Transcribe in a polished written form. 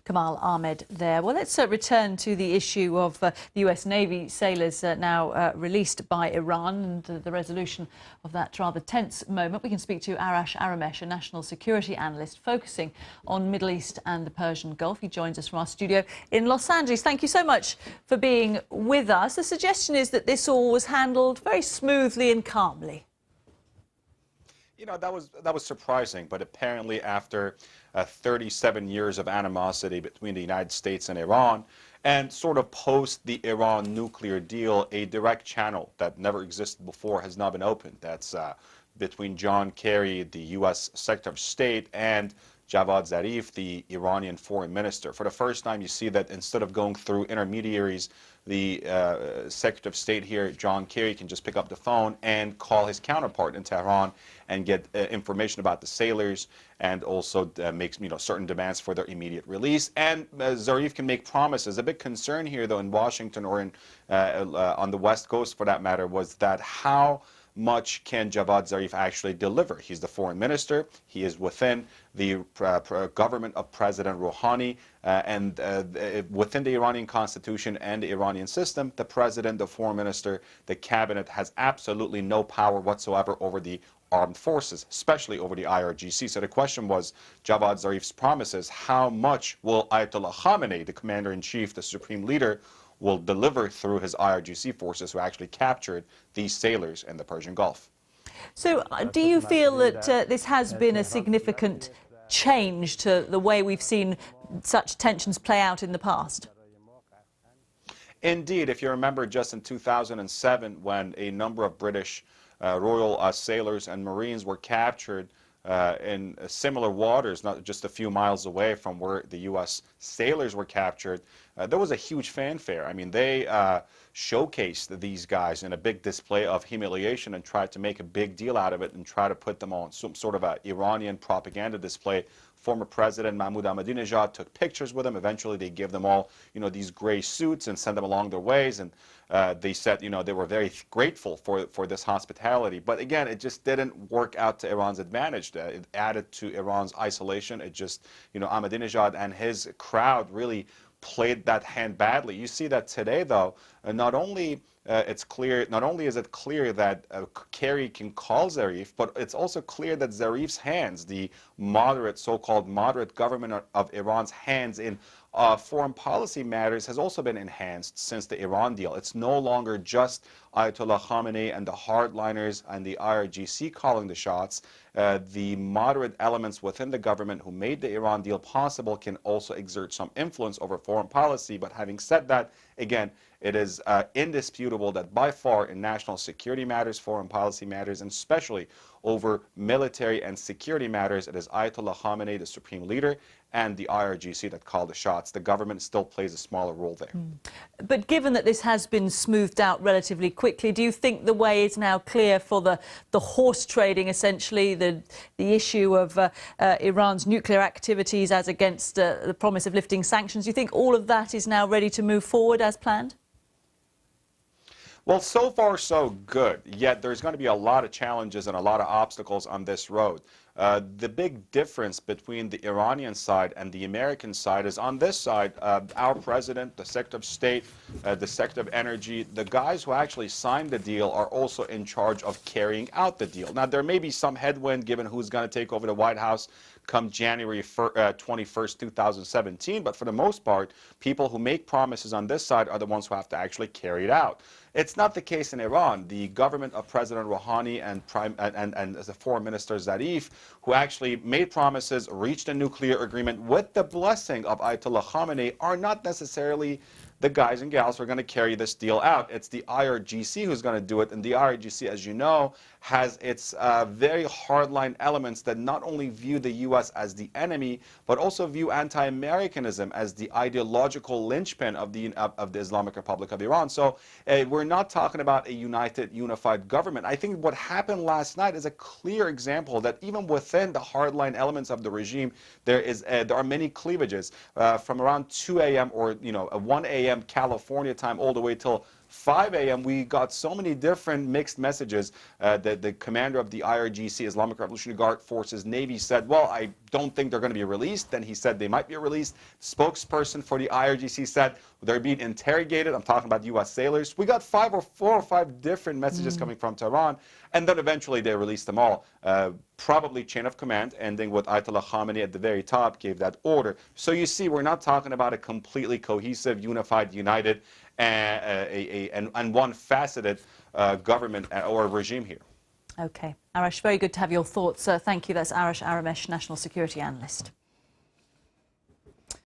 Kamal Ahmed there. Well, let's return to the issue of the US Navy sailors now released by Iran and the resolution of that rather tense moment. We can speak to Arash Aramesh, a national security analyst focusing on Middle East and the Persian Gulf. He joins us from our studio in Los Angeles. Thank you so much for being with us. The suggestion is that this all was handled very smoothly and calmly. You know, that was surprising, but apparently after 37 years of animosity between the United States and Iran, and sort of post the Iran nuclear deal, a direct channel that never existed before has now been opened. That's between John Kerry, the U.S. Secretary of State, and Javad Zarif, the Iranian foreign minister. For the first time, you see that instead of going through intermediaries, the Secretary of State here, John Kerry, can just pick up the phone and call his counterpart in Tehran and get information about the sailors, and also makes certain demands for their immediate release. And Zarif can make promises. A big concern here, though, in Washington or in on the West Coast, for that matter, was that how much can Javad Zarif actually deliver? He's the foreign minister. He is within the government of President Rouhani, and within the Iranian constitution and the Iranian system, the president, the foreign minister, the cabinet has absolutely no power whatsoever over the armed forces, especially over the IRGC. So the question was, Javad Zarif's promises, how much will Ayatollah Khamenei, the commander-in-chief, the supreme leader, will deliver through his IRGC forces who actually captured these sailors in the Persian Gulf. So do you feel that this has been a significant change to the way we've seen such tensions play out in the past? Indeed, if you remember, just in 2007, when a number of British Royal sailors and Marines were captured in similar waters, not just a few miles away from where the U.S. sailors were captured, there was a huge fanfare. I mean, they showcased these guys in a big display of humiliation and tried to make a big deal out of it and try to put them on some sort of an Iranian propaganda display. Former President Mahmoud Ahmadinejad took pictures with them. Eventually, they gave them all, these gray suits and sent them along their ways. And they said, they were very grateful for this hospitality. But again, it just didn't work out to Iran's advantage. It added to Iran's isolation. It just, Ahmadinejad and his crowd really played that hand badly. You see that today, though, not only is it clear that Kerry can call Zarif, but it's also clear that Zarif's hands, the moderate, so-called moderate government of Iran's hands in foreign policy matters, has also been enhanced since the Iran deal. It's no longer just Ayatollah Khamenei and the hardliners and the IRGC calling the shots. The moderate elements within the government who made the Iran deal possible can also exert some influence over foreign policy. But having said that, again, it is indisputable that by far in national security matters, foreign policy matters, and especially over military and security matters, it is Ayatollah Khamenei, the supreme leader, and the IRGC that call the shots. The government still plays a smaller role there. But given that this has been smoothed out relatively quickly, do you think the way is now clear for the horse trading, essentially, the issue of Iran's nuclear activities as against the promise of lifting sanctions? Do you think all of that is now ready to move forward as planned? Well, so far so good, yet there's going to be a lot of challenges and a lot of obstacles on this road. The big difference between the Iranian side and the American side is on this side, our president, the Secretary of State, the Secretary of Energy, the guys who actually signed the deal are also in charge of carrying out the deal. Now, there may be some headwind given who's going to take over the White House come January 21st, 2017, but for the most part, people who make promises on this side are the ones who have to actually carry it out. It's not the case in Iran. The government of President Rouhani and the foreign minister Zarif, who actually made promises, reached a nuclear agreement with the blessing of Ayatollah Khamenei, are not necessarily the guys and gals who are going to carry this deal out. It's the IRGC who's going to do it, and the IRGC, as you know, has its very hardline elements that not only view the U.S. as the enemy, but also view anti-Americanism as the ideological linchpin of the Islamic Republic of Iran. So we're not talking about a unified government. I think what happened last night is a clear example that even within the hardline elements of the regime, there are many cleavages from around 2 a.m. or 1 a.m. California time all the way till 5 a.m., we got so many different mixed messages. The commander of the IRGC, Islamic Revolutionary Guard Forces Navy, said, well, I don't think they're going to be released. Then he said they might be released. Spokesperson for the IRGC said they're being interrogated. I'm talking about U.S. sailors. We got 4 or 5 different messages coming from Tehran, and then eventually they released them all. Probably chain of command, ending with Ayatollah Khamenei at the very top, gave that order. So you see, we're not talking about a completely cohesive, unified, united, and one-faceted government or regime here. Okay. Arash, very good to have your thoughts. Thank you. That's Arash Aramesh, National Security Analyst.